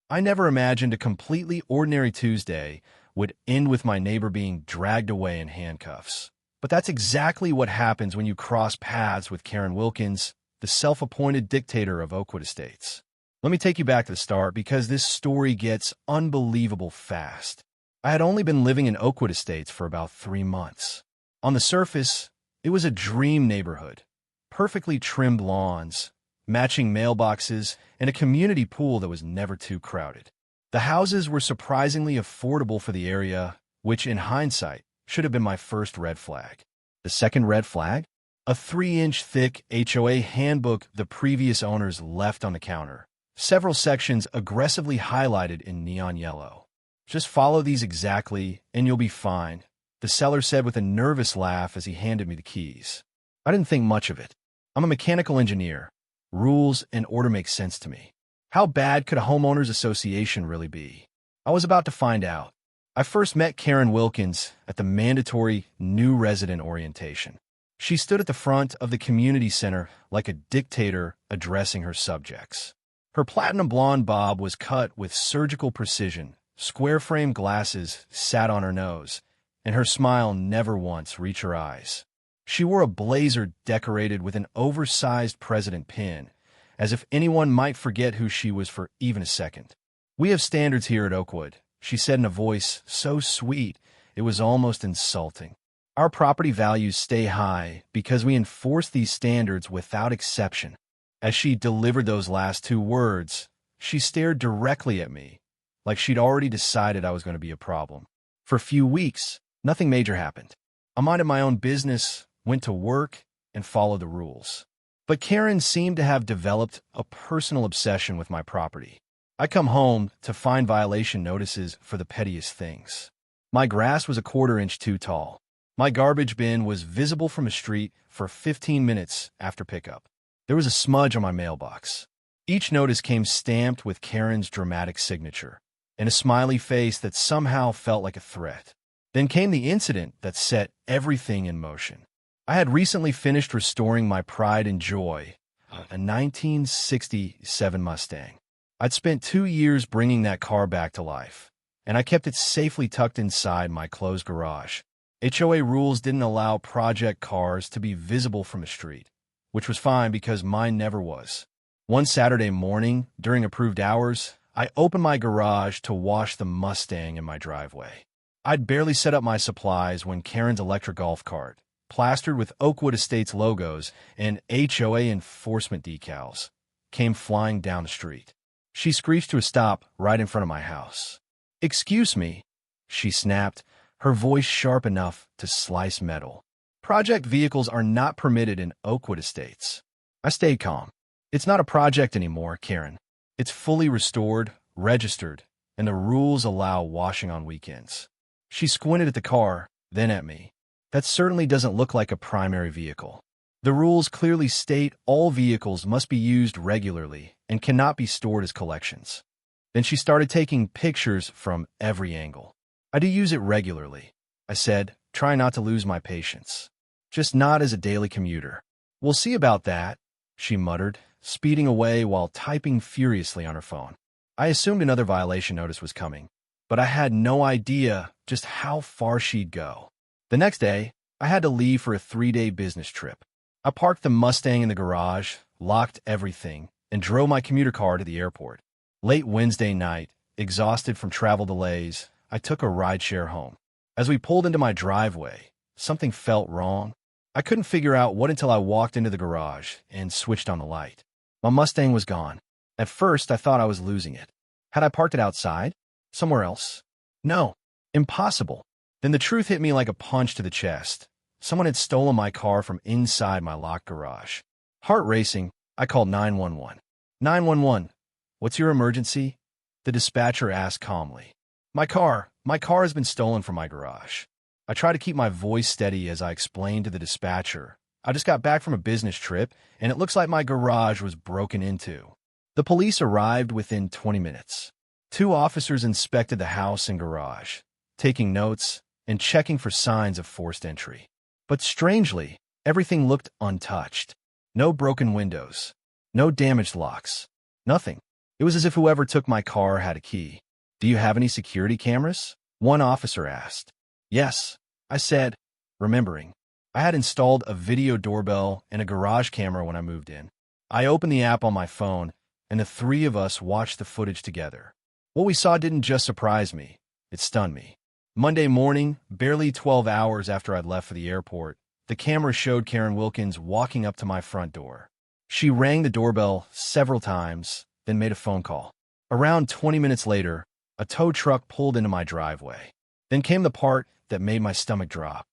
I never imagined a completely ordinary Tuesday would end with my neighbor being dragged away in handcuffs. But that's exactly what happens when you cross paths with Karen Wilkins, the self-appointed dictator of Oakwood Estates. Let me take you back to the start because this story gets unbelievable fast. I had only been living in Oakwood Estates for about 3 months. On the surface, it was a dream neighborhood. Perfectly trimmed lawns, matching mailboxes, and a community pool that was never too crowded. The houses were surprisingly affordable for the area, which in hindsight should have been my first red flag. The second red flag? A 3-inch thick HOA handbook the previous owners left on the counter. Several sections aggressively highlighted in neon yellow. Just follow these exactly, and you'll be fine, the seller said with a nervous laugh as he handed me the keys. I didn't think much of it. I'm a mechanical engineer. Rules and order make sense to me. How bad could a homeowners association really be? I was about to find out. I first met Karen Wilkins at the mandatory new resident orientation. She stood at the front of the community center like a dictator addressing her subjects. Her platinum blonde bob was cut with surgical precision, square-frame glasses sat on her nose, and her smile never once reached her eyes. She wore a blazer decorated with an oversized president pin, as if anyone might forget who she was for even a second. "We have standards here at Oakwood," she said in a voice so sweet it was almost insulting. "Our property values stay high because we enforce these standards without exception." As she delivered those last 2 words, she stared directly at me, like she'd already decided I was going to be a problem. For a few weeks, nothing major happened. I minded my own business, went to work, and followed the rules. But Karen seemed to have developed a personal obsession with my property. I come home to find violation notices for the pettiest things. My grass was a 1/4 inch too tall. My garbage bin was visible from a street for 15 minutes after pickup. There was a smudge on my mailbox. Each notice came stamped with Karen's dramatic signature, and a smiley face that somehow felt like a threat. Then came the incident that set everything in motion. I had recently finished restoring my pride and joy, a 1967 Mustang. I'd spent 2 years bringing that car back to life, and I kept it safely tucked inside my closed garage. HOA rules didn't allow project cars to be visible from a street, which was fine because mine never was. One Saturday morning, during approved hours, I opened my garage to wash the Mustang in my driveway. I'd barely set up my supplies when Karen's electric golf cart, plastered with Oakwood Estates logos and HOA enforcement decals, came flying down the street. She screeched to a stop right in front of my house. "Excuse me," she snapped, her voice sharp enough to slice metal. "Project vehicles are not permitted in Oakwood Estates." I stayed calm. "It's not a project anymore, Karen. It's fully restored, registered, and the rules allow washing on weekends." She squinted at the car, then at me. "That certainly doesn't look like a primary vehicle. The rules clearly state all vehicles must be used regularly and cannot be stored as collections." Then she started taking pictures from every angle. "I do use it regularly," I said, trying not to lose my patience. "Just not as a daily commuter." "We'll see about that," she muttered, speeding away while typing furiously on her phone. I assumed another violation notice was coming, but I had no idea just how far she'd go. The next day, I had to leave for a 3-day business trip. I parked the Mustang in the garage, locked everything, and drove my commuter car to the airport. Late Wednesday night, exhausted from travel delays, I took a rideshare home. As we pulled into my driveway, something felt wrong. I couldn't figure out what until I walked into the garage and switched on the light. My Mustang was gone. At first, I thought I was losing it. Had I parked it outside? Somewhere else? No. Impossible. Then the truth hit me like a punch to the chest. Someone had stolen my car from inside my locked garage. Heart racing, I called 911. "911, what's your emergency?" the dispatcher asked calmly. My car has been stolen from my garage." I tried to keep my voice steady as I explained to the dispatcher, "I just got back from a business trip, and it looks like my garage was broken into." The police arrived within 20 minutes. 2 officers inspected the house and garage, taking notes and checking for signs of forced entry. But strangely, everything looked untouched. No broken windows, no damaged locks, nothing. It was as if whoever took my car had a key. "Do you have any security cameras?" one officer asked. "Yes," I said, remembering. I had installed a video doorbell and a garage camera when I moved in. I opened the app on my phone, and the three of us watched the footage together. What we saw didn't just surprise me, it stunned me. Monday morning, barely 12 hours after I'd left for the airport, the camera showed Karen Wilkins walking up to my front door. She rang the doorbell several times, then made a phone call. Around 20 minutes later, a tow truck pulled into my driveway. Then came the part that made my stomach drop.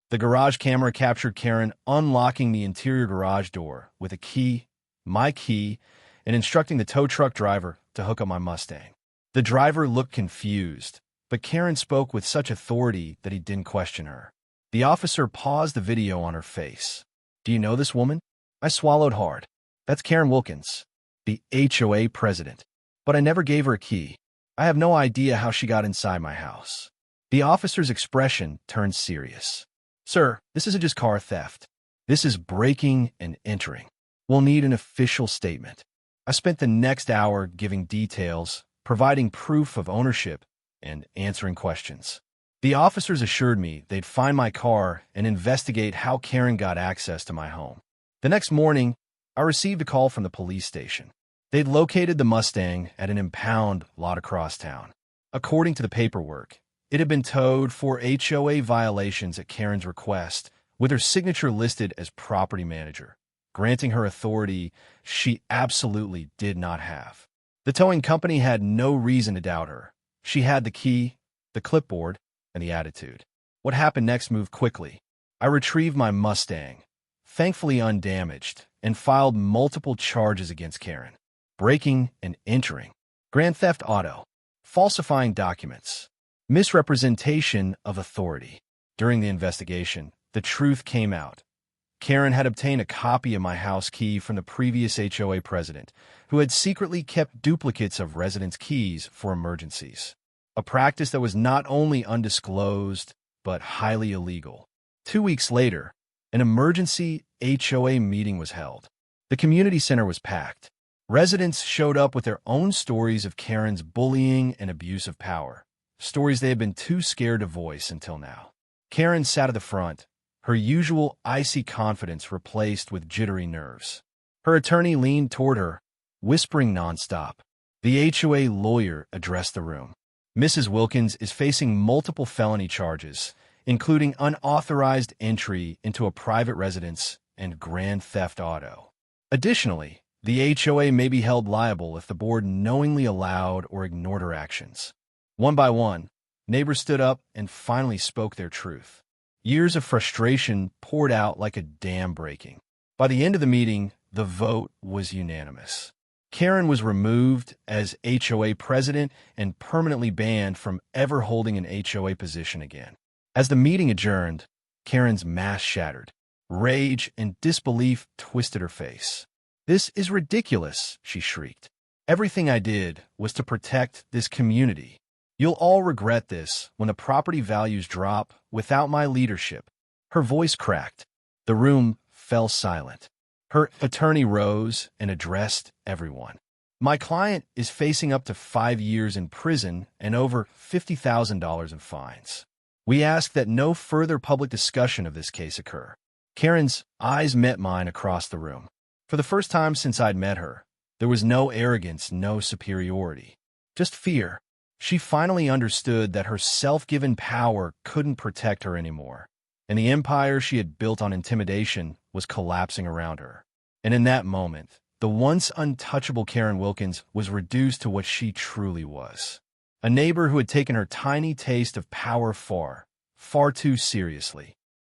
The garage camera captured Karen unlocking the interior garage door with a key, my key, and instructing the tow truck driver to hook up my Mustang. The driver looked confused, but Karen spoke with such authority that he didn't question her. The officer paused the video on her face. "Do you know this woman?" I swallowed hard. "That's Karen Wilkins, the HOA president. But I never gave her a key. I have no idea how she got inside my house." The officer's expression turned serious. "Sir, this isn't just car theft. This is breaking and entering. We'll need an official statement." I spent the next hour giving details, providing proof of ownership, and answering questions. The officers assured me they'd find my car and investigate how Karen got access to my home. The next morning, I received a call from the police station. They'd located the Mustang at an impound lot across town. According to the paperwork, it had been towed for HOA violations at Karen's request, with her signature listed as property manager, granting her authority she absolutely did not have. The towing company had no reason to doubt her. She had the key, the clipboard, and the attitude. What happened next moved quickly. I retrieved my Mustang, thankfully undamaged, and filed multiple charges against Karen: breaking and entering, grand theft auto, falsifying documents, misrepresentation of authority. During the investigation, the truth came out. Karen had obtained a copy of my house key from the previous HOA president, who had secretly kept duplicates of residents' keys for emergencies, a practice that was not only undisclosed, but highly illegal. 2 weeks later, an emergency HOA meeting was held. The community center was packed. Residents showed up with their own stories of Karen's bullying and abuse of power, stories they had been too scared to voice until now. Karen sat at the front, her usual icy confidence replaced with jittery nerves. Her attorney leaned toward her, whispering nonstop. The HOA lawyer addressed the room. "Mrs. Wilkins is facing multiple felony charges, including unauthorized entry into a private residence and grand theft auto. Additionally, the HOA may be held liable if the board knowingly allowed or ignored her actions." One by one, neighbors stood up and finally spoke their truth. Years of frustration poured out like a dam breaking. By the end of the meeting, the vote was unanimous. Karen was removed as HOA president and permanently banned from ever holding an HOA position again. As the meeting adjourned, Karen's mask shattered. Rage and disbelief twisted her face. "This is ridiculous," she shrieked. "Everything I did was to protect this community. You'll all regret this when the property values drop without my leadership." Her voice cracked. The room fell silent. Her attorney rose and addressed everyone. "My client is facing up to 5 years in prison and over $50,000 in fines. We ask that no further public discussion of this case occur." Karen's eyes met mine across the room. For the first time since I'd met her, there was no arrogance, no superiority, just fear. She finally understood that her self-given power couldn't protect her anymore, and the empire she had built on intimidation was collapsing around her. And in that moment, the once untouchable Karen Wilkins was reduced to what she truly was: a neighbor who had taken her tiny taste of power far, far too seriously.